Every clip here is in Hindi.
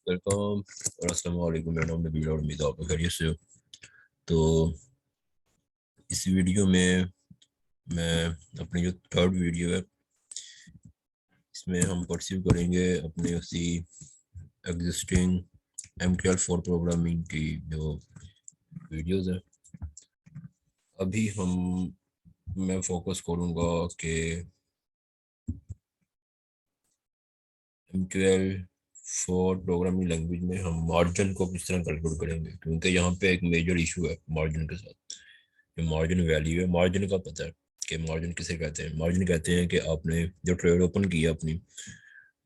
वेलकम और अस्सलाम वालेकुम। मेरा नाम नबील और उम्मीद है आप खैरियत से हो। तो इस वीडियो में मैं अपनी जो थर्ड वीडियो है इसमें हम परस्यू करेंगे अपने उसी एग्जिस्टिंग MQL4 प्रोग्रामिंग की जो वीडियोस है। अभी मैं फोकस करूँगा कि MQL4 प्रोग्रामिंग लैंग्वेज में हम मार्जिन को किस तरह कैलकुलेट करेंगे, क्योंकि यहाँ पे एक मेजर इशू है मार्जिन के साथ। जो मार्जिन वैल्यू है, मार्जिन का पता है कि मार्जिन किसे कहते हैं। मार्जिन कहते हैं कि आपने जो ट्रेड ओपन किया अपनी,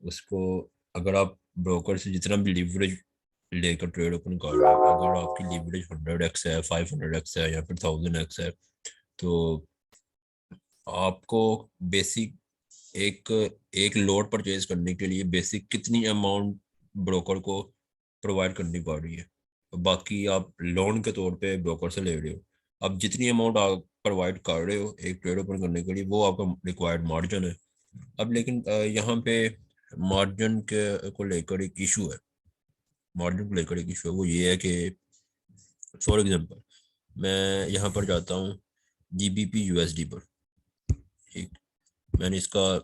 उसको अगर आप ब्रोकर से जितना भी लिवरेज लेकर ट्रेड ओपन कर रहे हो, अगर आपकी लिवरेज 100x है, 500x है या फिर 1000x है, तो आपको बेसिक एक एक लोड परचेज करने के लिए बेसिक कितनी अमाउंट ब्रोकर को प्रोवाइड करनी पड़ रही है। बाकी आप लोन के तौर पे ब्रोकर से ले रहे हो। अब जितनी अमाउंट आप प्रोवाइड कर रहे हो एक ट्रेड ओपन करने के लिए, वो आपका रिक्वायर्ड मार्जिन है। अब लेकिन यहाँ पे मार्जिन के को लेकर एक इशू है। मार्जिन को लेकर एक इशू है, वो ये है कि फॉर एग्जांपल मैं यहाँ पर जाता हूँ GBP USD पर। ठीक, मैंने इसका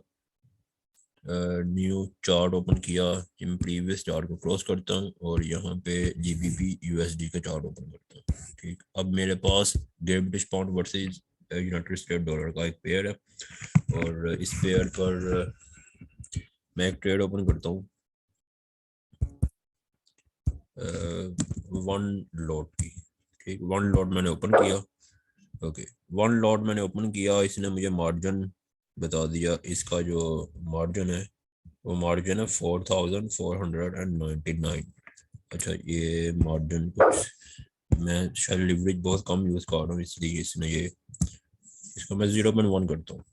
न्यू चार्ट ओपन किया। मैं प्रीवियस चार्ट को क्लोज करता हूँ और यहाँ पे GBP USD का चार्ट ओपन करता हूँ। ठीक, अब मेरे पास Great British pound versus United State dollar का एक पेयर है और इस पेयर पर मैं एक ट्रेड ओपन करता हूँ वन लॉट की। ठीक, वन लॉट मैंने ओपन किया। ओके, वन लॉट मैंने ओपन किया, इसने मुझे मार्जिन बता दिया। इसका जो मार्जिन है वो मार्जिन है 4499। अच्छा, ये मार्जिन कुछ मैं शायद लिवरेज बहुत कम यूज़ कर रहा हूँ, इसलिए इसने ये इसको मैं 0.1 करता हूँ।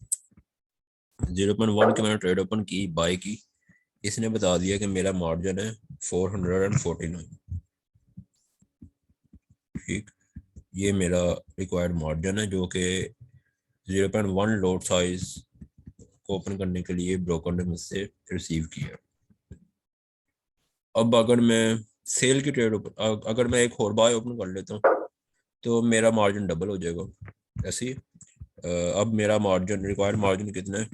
0.1 के मैंने ट्रेड ओपन की, बाय की। इसने बता दिया कि मेरा मार्जिन है 449। ठीक, ये मेरा रिक्वायर्ड मार्जिन है जो कि 0.1 लॉट साइज को ओपन करने के लिए ब्रोकर ने मुझसे रिसीव किया। अब अगर मैं सेल की ट्रेड ओपन अगर मैं एक और बाय ओपन कर लेता हूँ तो मेरा मार्जिन डबल हो जाएगा। ऐसे ही अब मेरा मार्जिन रिक्वायर्ड मार्जिन कितना है,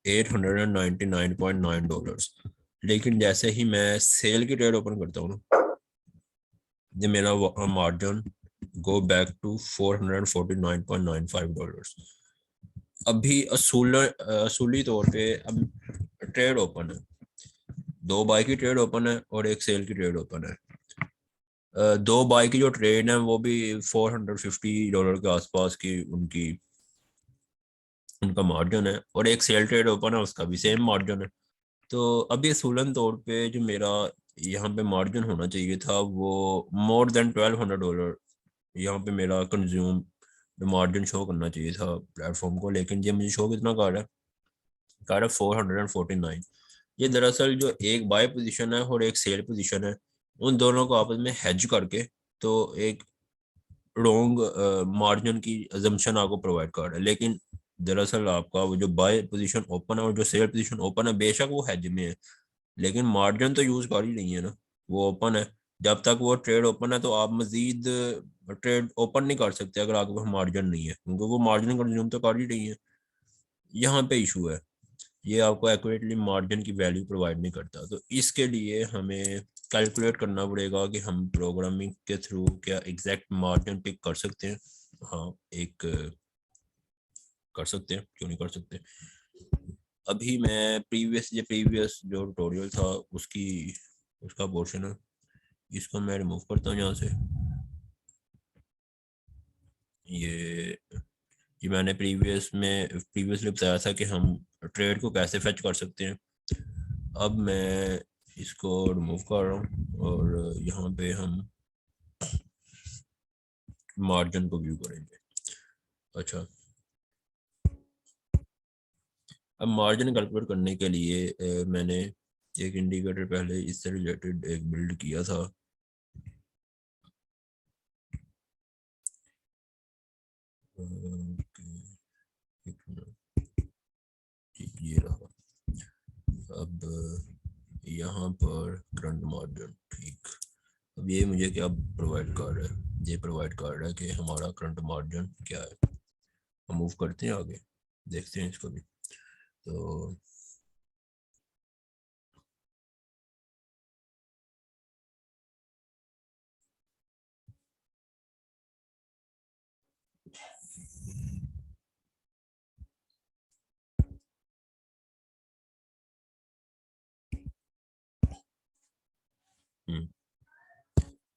$899.9। लेकिन जैसे ही मैं सेल की ट्रेड ओपन करता हूँ ना, ये मेरा मार्जिन गो बैक टू $449.95। अभी असूली तौर पे अब ट्रेड ओपन है, दो बाय की ट्रेड ओपन है और एक सेल की ट्रेड ओपन है। दो बाय की जो ट्रेड है वो भी $450 के आसपास की उनका मार्जिन है, और एक सेल ट्रेड ओपन है उसका भी सेम मार्जिन है। तो अभी असूलन तौर पे जो मेरा यहाँ पे मार्जिन होना चाहिए था वो मोर देन $1200 यहाँ पे मेरा कंज्यूम मार्जिन शो करना चाहिए था प्लेटफॉर्म को। लेकिन ये मुझे शो कितना कर रहा है 449। ये दरअसल जो एक बाय पोजीशन है और एक सेल पोजीशन है, उन दोनों को आपस में हेज करके तो एक रॉन्ग मार्जिन की अजम्पशन आपको प्रोवाइड कर रहा है। लेकिन दरअसल आपका वो जो बाय पोजीशन ओपन है और जो सेल पोजीशन ओपन है, बेशक वो हेज में है लेकिन मार्जिन तो यूज कर ही नहीं है ना, वो ओपन है। जब तक वो ट्रेड ओपन है तो आप मजीद ट्रेड ओपन नहीं कर सकते अगर आपके पास मार्जिन नहीं है, क्योंकि वो मार्जिन कंज्यूम तो कर ही नहीं है। यहाँ पे इशू है, ये आपको एक्यूरेटली मार्जिन की वैल्यू प्रोवाइड नहीं करता। तो इसके लिए हमें कैलकुलेट करना पड़ेगा कि हम प्रोग्रामिंग के थ्रू क्या एग्जैक्ट मार्जिन पिक कर सकते हैं। हाँ, एक कर सकते हैं, क्यों नहीं कर सकते। अभी मैं प्रीवियस जो ट्यूटोरियल था उसका पोर्शन है, इसको मैं रिमूव करता हूँ यहाँ से। ये ये मैंने प्रीवियसली बताया था कि हम ट्रेड को कैसे फेच कर सकते हैं। अब मैं इसको रिमूव कर रहा हूँ और यहाँ पे हम मार्जिन को व्यू करेंगे। अच्छा, अब मार्जिन कैलकुलेट करने के लिए मैंने एक इंडिकेटर पहले इससे रिलेटेड एक बिल्ड किया था। ये रहा। अब यहाँ पर करंट मार्जिन, ठीक। अब ये मुझे क्या प्रोवाइड कर रहा है, ये प्रोवाइड कर रहा है कि हमारा करंट मार्जिन क्या है। हम मूव करते हैं आगे, देखते हैं इसको भी। तो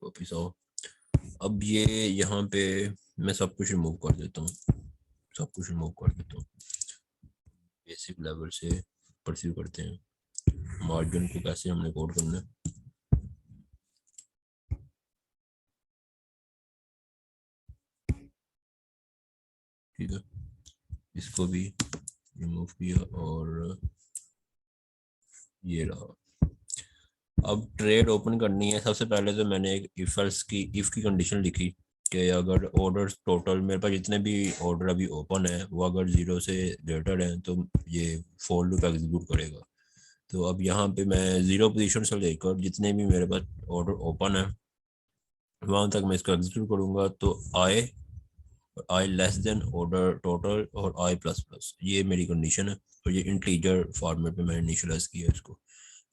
वापिस आओ। अब ये यहाँ पे मैं सब कुछ रिमूव कर देता हूँ, सब कुछ रिमूव कर देता हूँ। बेसिक लेवल से परस्यू करते हैं मार्जिन को कैसे हमने कोड करना है। ठीक है, इसको भी रिमूव किया और ये रहा। अब ट्रेड ओपन करनी है। सबसे पहले तो मैंने एक इफ की कंडीशन लिखी कि अगर ऑर्डर टोटल मेरे पास जितने भी ऑर्डर अभी ओपन है वो अगर 0 से ग्रेटर है तो ये फॉर लूप एग्जीक्यूट करेगा। तो अब यहाँ पे मैं 0 पोजीशन से लेकर जितने भी मेरे पास ऑर्डर ओपन है वहाँ तक मैं इसको एग्जीक्यूट करूँगा। तो आई लेस देन ऑर्डर टोटल और आई प्लस प्लस, ये मेरी कंडीशन है। और ये इंटीजर फॉर्मेट में मैंने इनिशियलाइज किया इसको।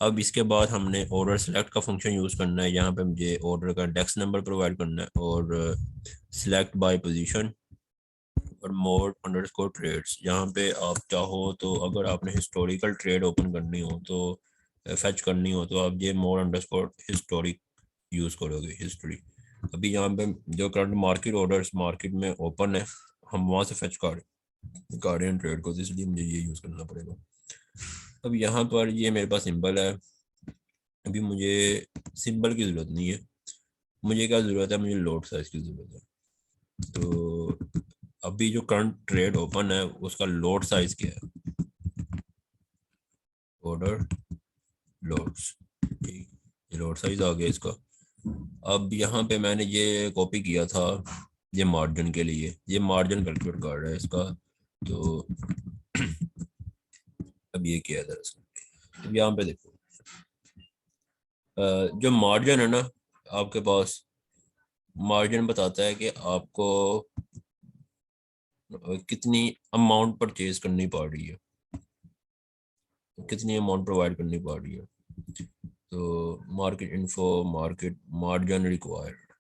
अब इसके बाद हमने ऑर्डर सेलेक्ट का फंक्शन यूज़ करना है। यहाँ पे मुझे ऑर्डर का इंडेक्स नंबर प्रोवाइड करना है और सिलेक्ट बाय पोजीशन और मोड अंडरस्कोर ट्रेड्स। यहाँ पे आप चाहो तो अगर आपने हिस्टोरिकल ट्रेड ओपन करनी हो तो फेच करनी हो तो आप ये मोड अंडरस्कोर हिस्टोरिक यूज़ करोगे, हिस्ट्री। अभी यहाँ पे जो करंट मार्केट ऑर्डर्स मार्केट में ओपन है हम वहाँ से फेच कर रहे हैं ट्रेड को, तो इसलिए मुझे ये यूज़ करना पड़ेगा। अब यहाँ पर ये मेरे पास सिंबल है। अभी मुझे सिंबल की ज़रूरत नहीं है, मुझे क्या ज़रूरत है, मुझे लोड साइज की ज़रूरत है। तो अभी जो करंट ट्रेड ओपन है उसका लोड साइज क्या है, ऑर्डर लोड्स, ठीक, ये लोड साइज आ गया इसका। अब यहाँ पे मैंने ये कॉपी किया था ये मार्जिन के लिए, ये मार्जिन कैलकुलेट कर रहा है इसका। तो अब ये किया है दरअसल। अब यहाँ पे देखो जो मार्जिन है ना आपके पास, मार्जिन बताता है कि आपको कितनी अमाउंट परचेज करनी पड़ रही है, कितनी अमाउंट प्रोवाइड करनी पड़ रही है। तो market info, market margin required,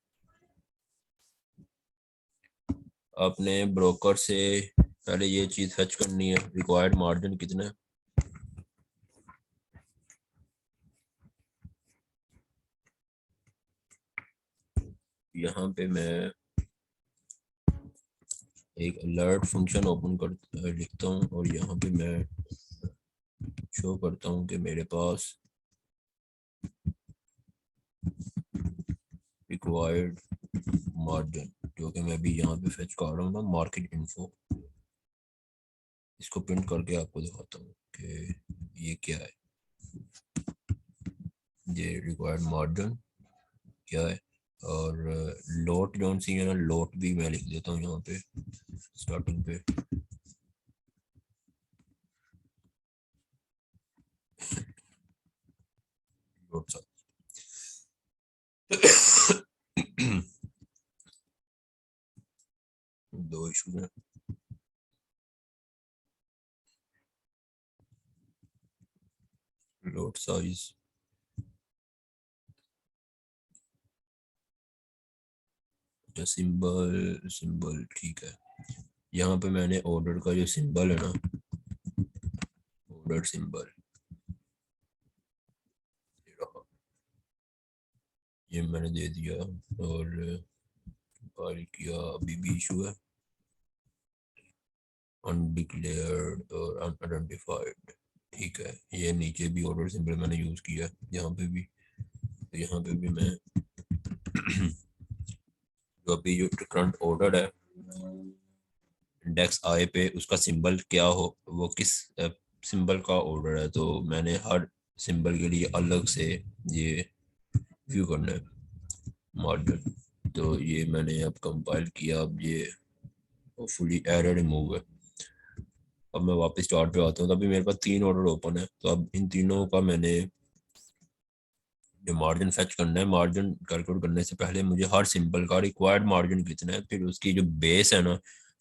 आपने ब्रोकर से पहले ये चीज़ फेच करनी है, रिक्वायर्ड मार्जिन कितना है। यहाँ पे मैं एक अलर्ट फंक्शन ओपन कर लिखता हूँ और यहाँ पे मैं शो करता हूँ कि मेरे पास रिक्वायर्ड मार्जिन, जो कि मैं भी यहाँ पे फेच कर रहा हूँ ना, मार्केट इन्फो। इसको प्रिंट करके आपको दिखाता हूँ कि ये क्या है, ये रिक्वायर्ड मार्जिन क्या है। और लोट जो सी है ना, लोट भी मैं लिख देता हूँ यहाँ पे स्टार्टिंग पे। लोट सा दो इशू है। लोट साइज, सिंबल सिंबल ठीक है। यहाँ पे मैंने ऑर्डर का जो सिंबल है ना, ऑर्डर सिंबल ये मैंने दे दिया। और कॉल किया, अभी भी इशू है, अनडिक्लेयर्ड और अनआइडेंटिफाइड। ठीक है, ये नीचे भी ऑर्डर सिंबल मैंने यूज़ किया, यहाँ पे भी। तो यहाँ पे भी मैं जो अभी जो करंट ऑर्डर है इंडेक्स आई पे उसका सिंबल क्या हो, वो किस सिंबल का ऑर्डर है, तो मैंने हर सिंबल के लिए अलग से ये व्यू करना है मार्जिन। तो ये मैंने अब कंपाइल किया, अब ये फुली एरर रिमूव है। अब मैं वापस स्टार्ट पे आता हूँ। तो अभी मेरे पास 3 ऑर्डर ओपन है, तो अब इन तीनों का मैंने जो मार्जिन फेच करना है, मार्जिन कैलकुलेट करने से पहले मुझे हर सिंबल का रिक्वायर्ड मार्जिन कितना है, फिर उसकी जो बेस है ना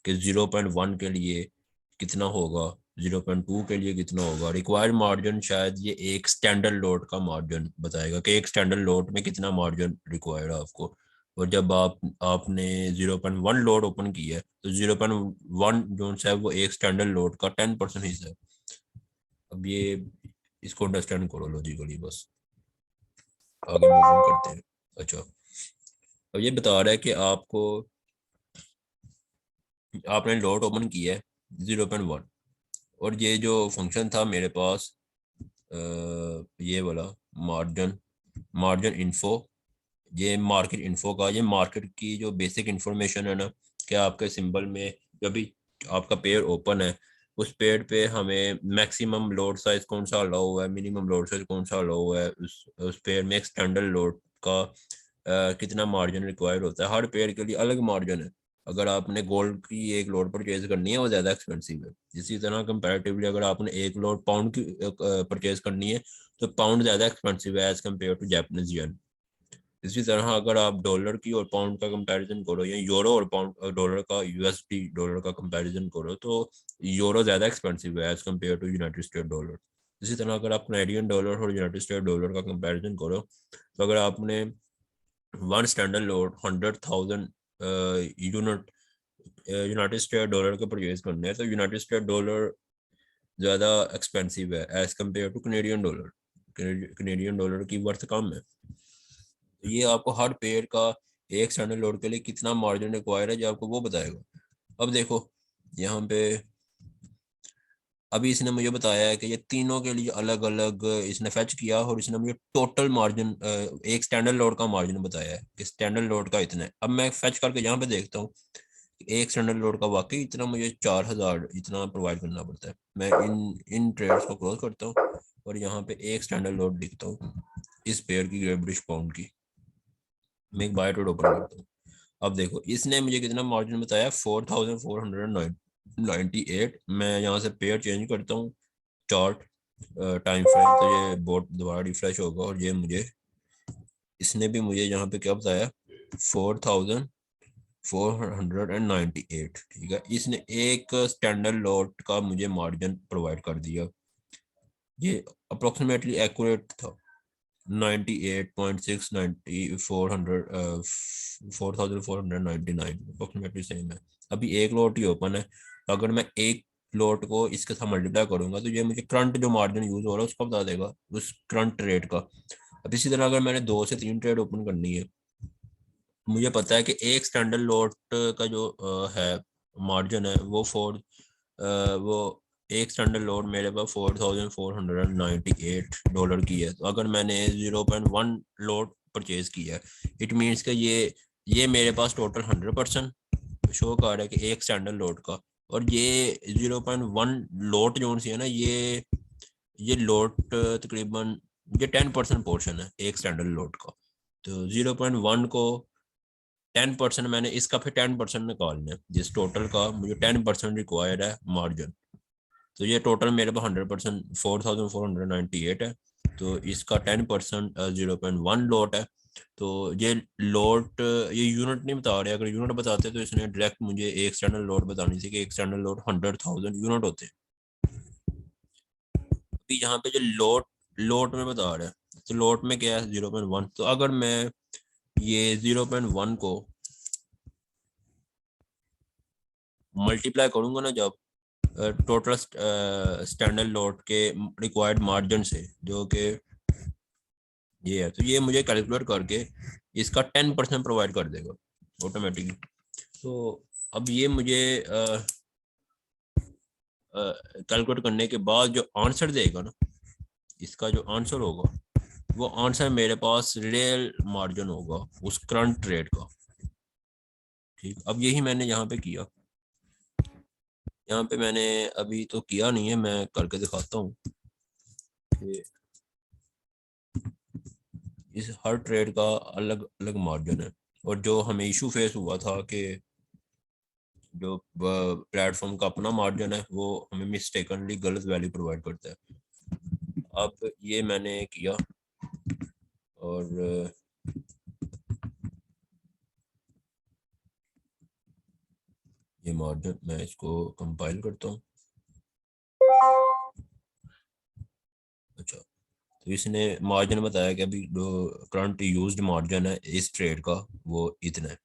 कि 0.1 के लिए कितना होगा, 0.2 के लिए कितना होगा, रिक्वायर्ड मार्जिन शायद ये एक स्टैंडर्ड लोड का मार्जिन बताएगा कि एक स्टैंडर्ड लोड में कितना मार्जिन रिक्वायर्ड है आपको। और जब आपने 0.1 लोड ओपन किया है तो 0.1 जो है वो एक स्टैंडर्ड लोड का 10% हिस्सा है। अब ये इसको अंडरस्टैंड करो लॉजिकली, बस आगे मूव ऑन करते हैं। अच्छा, अब ये बता रहा है कि आपने लोड ओपन किया है 0.1, और ये जो फंक्शन था मेरे पास ये वाला मार्जिन मार्जिन इन्फो, ये मार्केट इन्फो का, ये मार्केट की जो बेसिक इंफॉर्मेशन है ना कि आपके सिंबल में जब भी आपका पेयर ओपन है उस पेयर पे हमें मैक्सिमम लोड साइज कौन सा अलाउ हुआ है, मिनिमम लोड साइज कौन सा अलाउ हुआ है, उस पेयर में एक स्टैंडर्ड लोड का कितना मार्जिन रिक्वायर्ड होता है। हर पेयर के लिए अलग मार्जिन है। अगर आपने गोल्ड की एक लोड परचेज करनी है वो ज़्यादा एक्सपेंसिव है। इसी तरह कंपैरेटिवली अगर आपने एक लोड पाउंड की परचेज करनी है तो पाउंड ज़्यादा एक्सपेंसिव है as compare to Japanese yen. इसी तरह अगर आप डॉलर की और पाउंड का कंपैरिजन करो या यूरो और पाउंड डॉलर का, यूएसडी डॉलर का कंपैरिजन करो, तो यूरो ज़्यादा एक्सपेंसिव है as compare to United State dollar. इसी तरह अगर आप कनेडियन डॉलर और यूनाइटेड स्टेट डॉलर का कंपैरिजन करो, तो अगर आपने one standard load 100,000 unit United State dollar के परचेज करने हैं तो यूनाइटेड स्टेट डॉलर ज़्यादा एक्सपेंसिव है as compare to Canadian dollar. Canadian dollar की वर्थ कम है। तो ये आपको हर पेयर का एक स्टैंडर्ड लोड के लिए कितना मार्जिन रिक्वायर है जो आपको वो बताएगा। अब देखो यहाँ पे अभी इसने मुझे बताया है कि ये तीनों के लिए अलग अलग इसने फेच किया और इसने मुझे टोटल मार्जिन एक स्टैंडर्ड लोड का मार्जिन बताया है कि स्टैंडर्ड लोड का इतना है। अब मैं फेच करके यहाँ पे देखता हूँ एक स्टैंडर्ड लोड का वाकई इतना मुझे 4,000 इतना प्रोवाइड करना पड़ता है। मैं इन इन ट्रेड्स को क्लोज करता हूँ और यहाँ पे एक स्टैंडर्ड लोड लिखता हूँ इस पेयर की, ग्रेट ब्रिटिश पाउंड की। मैं एक बाय ट्रेड ओपन करता हूँ। अब देखो इसने मुझे कितना मार्जिन बताया, 4,498। मैं यहाँ से पेयर चेंज करता हूँ चार्ट टाइम फ्रेम, तो ये बोर्ड दोबारा रिफ्रेश होगा और ये मुझे इसने भी मुझे यहाँ पे क्या बताया, 4,498। ठीक है, इसने एक स्टैंडर्ड लॉट का मुझे मार्जिन प्रोवाइड कर दिया। ये अप्रोक्सीमेटली एक्यूरेट था, 98.6 4,499 अप्रोक्सीमेटली सेम है। अभी एक लोट ही ओपन है, अगर मैं एक लोट को इसके साथ मल्टीप्लाई करूंगा तो ये मुझे करंट जो मार्जिन यूज हो रहा है उसका बता देगा, उस करंट रेट का। अब इसी तरह अगर मैंने 2 से 3 ट्रेड ओपन करनी है, मुझे पता है कि एक स्टैंडर्ड लोट का जो है मार्जिन है वो एक स्टैंडर्ड लोड मेरे पास 4,498 की है। तो अगर मैंने 0.1 लोड परचेज किया है, इट मीन्स कि ये मेरे पास टोटल 100% शो कर रहा है कि एक स्टैंडर्ड लोड का। और ये 0.1 लोड जो सी है ना, ये लोड तकरीबन ये 10% पोर्शन है एक स्टैंडर्ड लोड का। तो 0.1 को 10% मैंने इसका फिर 10% निकालना है, जिस टोटल का मुझे 10% रिक्वायर्ड है मार्जिन। तो ये टोटल मेरे पास 100% 4,498 है। तो इसका 10% 0.1 लोट है। तो ये लोट ये यूनिट नहीं बता रहे, अगर यूनिट बताते तो इसने डायरेक्ट मुझे एक स्टैंडर्ड लोड बतानी थी कि एक स्टैंडर्ड लोड 100,000 यूनिट होते हैं। अभी यहाँ पे जो लोट में बता रहा है, तो लोट में क्या है 0.1। तो अगर मैं ये 0.1 को मल्टीप्लाई करूंगा ना जब टोटल स्टैंडर्ड लोड के रिक्वायर्ड मार्जिन से, जो कि ये है, तो ये मुझे कैलकुलेट करके इसका 10% प्रोवाइड कर देगा ऑटोमेटिकली। तो अब ये मुझे कैलकुलेट करने के बाद जो आंसर देगा ना, इसका जो आंसर होगा वो आंसर मेरे पास रियल मार्जिन होगा उस करंट रेट का। ठीक, अब यही मैंने यहाँ पे किया। यहाँ पे मैंने अभी तो किया नहीं है, मैं करके दिखाता हूँ कि इस हर ट्रेड का अलग अलग मार्जिन है। और जो हमें इशू फेस हुआ था कि जो प्लेटफॉर्म का अपना मार्जिन है वो हमें मिस्टेकनली गलत वैल्यू प्रोवाइड करता है। अब ये मैंने किया और ये मार्जिन मैं इसको कंपाइल करता हूँ। अच्छा, तो इसने मार्जिन बताया कि अभी जो करंट यूज्ड मार्जिन है इस ट्रेड का वो इतना है।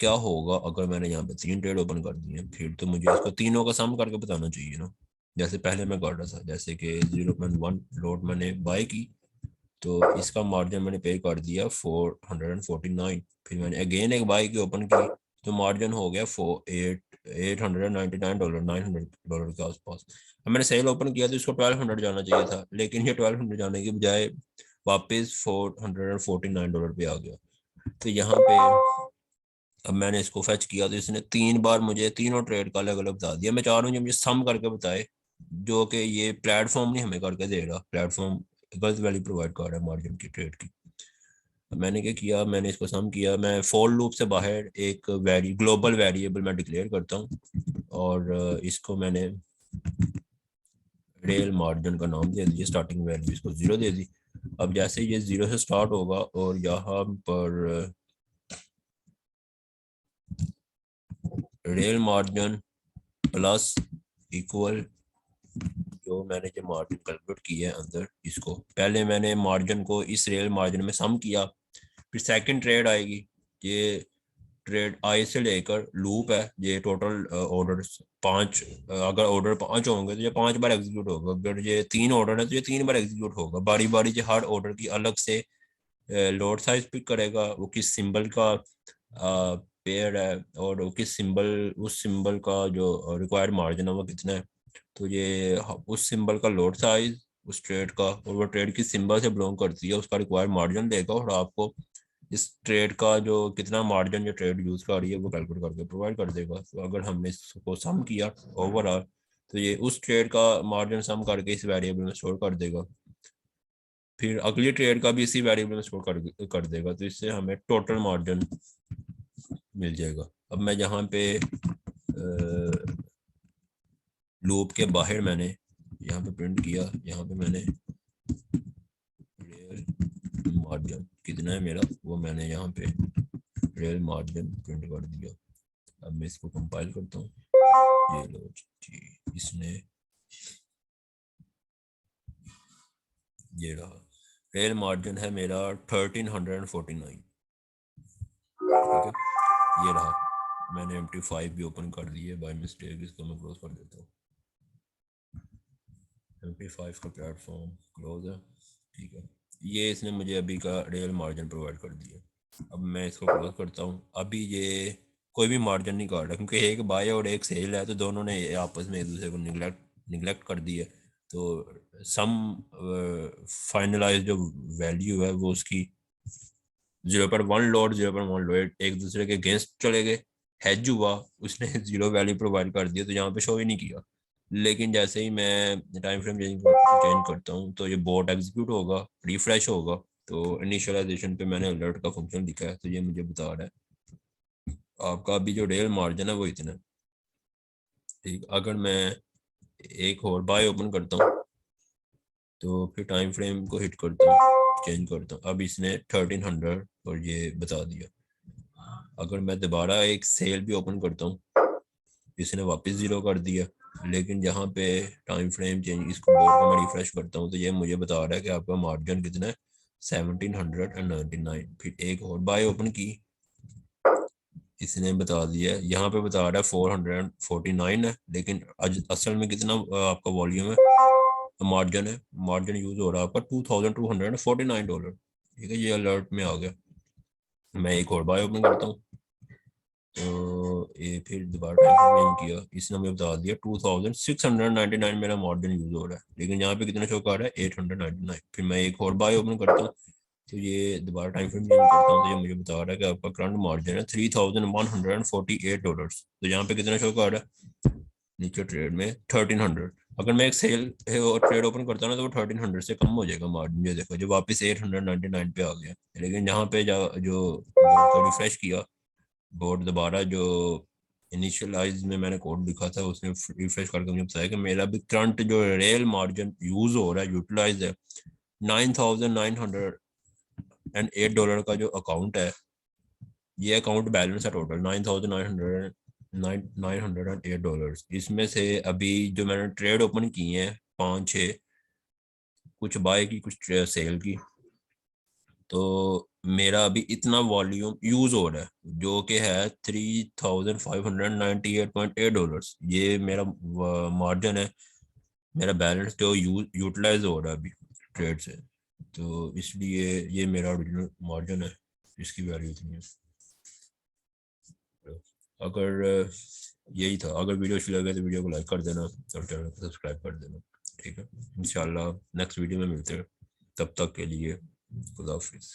क्या होगा अगर मैंने यहाँ पे 3 ट्रेड ओपन कर दिए, फिर तो मुझे इसको तीनों का सम करके बताना चाहिए ना, जैसे पहले मैं कर रहा था। जैसे कि 0.1 लॉट मैंने बाय की, तो इसका मार्जिन मैंने पे कर दिया 449। फिर मैंने अगेन एक बाय की ओपन की, तो मार्जिन हो गया $899, $900 के आसपास। अब मैंने सेल ओपन किया तो इसको 1200 जाना चाहिए था, लेकिन ये 1200 जाने की बजाय वापस $449 पे आ गया। तो यहाँ पे अब मैंने इसको फैच किया तो इसने 3 बार मुझे तीनों ट्रेड का अलग अलग बता दिया। मैं चाह रहा हूँ जो मुझे सम करके बताए, जो कि ये प्लेटफॉर्म नहीं हमें करके दे रहा। प्लेटफॉर्म गलत वैल्यू प्रोवाइड कर रहा है मार्जिन की ट्रेड की। मैंने क्या किया, मैंने इसको सम किया। मैं फॉर लूप से बाहर एक ग्लोबल वेरिएबल मैं डिक्लेयर करता हूँ, और इसको मैंने रेल मार्जिन का नाम दे दिया। स्टार्टिंग वैल्यू इसको 0 दे दी। अब जैसे ये 0 से स्टार्ट होगा और यहाँ पर रेल मार्जिन प्लस इक्वल जो मैंने जो मार्जिन कैलकुलेट किया है अंदर, इसको पहले मैंने मार्जिन को इस रेल मार्जिन में सम किया। फिर सेकंड ट्रेड आएगी, ये ट्रेड आई से लेकर लूप है। ये टोटल ऑर्डर 5, अगर ऑर्डर 5 होंगे तो ये 5 बार एग्जीक्यूट होगा। अगर ये 3 ऑर्डर है तो ये 3 बार एग्जीक्यूट होगा। बारी बारी से हर ऑर्डर की अलग से लोड साइज पिक करेगा, वो किस सिंबल का पेयर है और वो किस सिंबल, उस सिंबल का जो रिक्वायर्ड मार्जिन है वो कितना है। तो ये उस सिंबल का लोड साइज उस ट्रेड का, और वो ट्रेड किस सिंबल से बिलोंग करती है उसका रिक्वायर्ड मार्जिन देगा, और आपको इस ट्रेड का जो कितना मार्जिन जो ट्रेड यूज कर रही है वो कैलकुलेट करके प्रोवाइड कर देगा। तो अगर हमने इसको सम किया ओवरऑल, तो ये उस ट्रेड का मार्जिन सम करके इस वेरिएबल में स्टोर कर देगा। फिर अगली ट्रेड का भी इसी वेरिएबल में स्टोर कर देगा। तो इससे हमें टोटल मार्जिन मिल जाएगा। अब मैं यहाँ पे लूप के बाहर मैंने यहाँ पे प्रिंट किया, यहाँ पे मैंने रियल मार्जिन कितना है मेरा वो मैंने यहाँ पे रियल मार्जिन प्रिंट कर दिया। अब मैं इसको कंपाइल करता हूँ। ये लो जी, इसने ये रहा रियल मार्जिन है मेरा 1349। ठीक है, ये रहा। मैंने MT5 भी ओपन कर दी है बाय मिस्टेक, इसको मैं क्लोज कर देता हूँ। MT5 का प्लेटफॉर्म क्लोज है। ठीक है, ये इसने मुझे अभी का रियल मार्जिन प्रोवाइड कर दिया। अब मैं इसको क्लोज करता हूँ। अभी ये कोई भी मार्जिन नहीं काट रहा, क्योंकि एक बाय और एक सेल है, तो दोनों ने आपस में एक दूसरे को निगलेक्ट कर दिया। तो सम फाइनलाइज जो वैल्यू है वो उसकी 0.1 लॉट 0.1 लॉट एक दूसरे के अगेंस्ट चले गए, हैज हुआ, उसने 0 वैल्यू प्रोवाइड कर दिया, तो यहाँ पे शो ही नहीं किया। लेकिन जैसे ही मैं टाइम फ्रेम चेंज करता हूँ तो ये बोट एग्जीक्यूट होगा, रिफ्रेश होगा। तो इनिशियलाइजेशन पे मैंने अलर्ट का फंक्शन लिखा है, तो ये मुझे बता रहा है आपका अभी जो रियल मार्जिन है वो इतना है। ठीक, अगर मैं एक और बाय ओपन करता हूँ तो फिर टाइम फ्रेम को हिट करता हूँ, चेंज करता हूँ, अब इसने 1300 और ये बता दिया। अगर मैं दोबारा एक सेल भी ओपन करता हूँ, इसने वापस 0 कर दिया। लेकिन यहाँ पे टाइम फ्रेम चेंज, इसको बोर्ड को मैं रिफ्रेश करता हूँ तो ये मुझे बता रहा है कि आपका मार्जिन कितना है 1799। फिर एक और बाय ओपन की, इसने बता दिया, यहाँ पे बता रहा है 449 है, लेकिन असल में कितना आपका वॉल्यूम है, मार्जिन है, मार्जिन यूज हो रहा है आपका $2249। ठीक है, ये अलर्ट में आ गया। मैं एक और बाय ओपन करता हूँ तो ये फिर दोबारा टाइम किया, इसने मुझे बता दिया 2699 मेरा मार्जिन यूज हो रहा है, लेकिन यहाँ पे कितना शो कर रहा है 899। फिर मैं एक और बाय ओपन करता हूँ तो ये दोबारा टाइम फ्रेम चेंज करता हूँ तो ये मुझे बता रहा है कि आपका करंट मार्जिन है $3148। तो यहाँ पे कितना शो कर रहा है नीचे ट्रेड में 1300। अगर मैं एक सेल और ट्रेड ओपन करता हूँ ना तो वो 1300 से कम हो जाएगा मार्जिन। ये देखो जो वापस 899 पे आ गया। लेकिन यहाँ पे जो रिफ्रेश किया बोर्ड दोबारा, जो इनिशियलाइज में मैंने कोड लिखा था उसने रिफ्रेश करके मुझे बताया कि मेरा भी करंट जो रियल मार्जिन यूज हो रहा है, यूटिलाइज है 9900 $908 का जो अकाउंट है, ये अकाउंट बैलेंस है टोटल $9,908। इसमें से अभी जो मैंने ट्रेड ओपन की है 5-6, कुछ बाय की कुछ सेल की, तो मेरा अभी इतना वॉल्यूम यूज हो रहा है जो कि है $3,598.8। ये मेरा मार्जिन है, मेरा बैलेंस जो यूटिलाइज हो रहा है अभी ट्रेड से, तो इसलिए ये मेरा ओरिजिनल मार्जिन है, इसकी वैल्यू इतनी है। अगर यही था, अगर वीडियो अच्छी लगे तो वीडियो को लाइक कर देना और चैनल को सब्सक्राइब कर देना। ठीक है, इंशाल्लाह नेक्स्ट वीडियो में मिलते हैं, तब तक के लिए खुदा हाफिज़।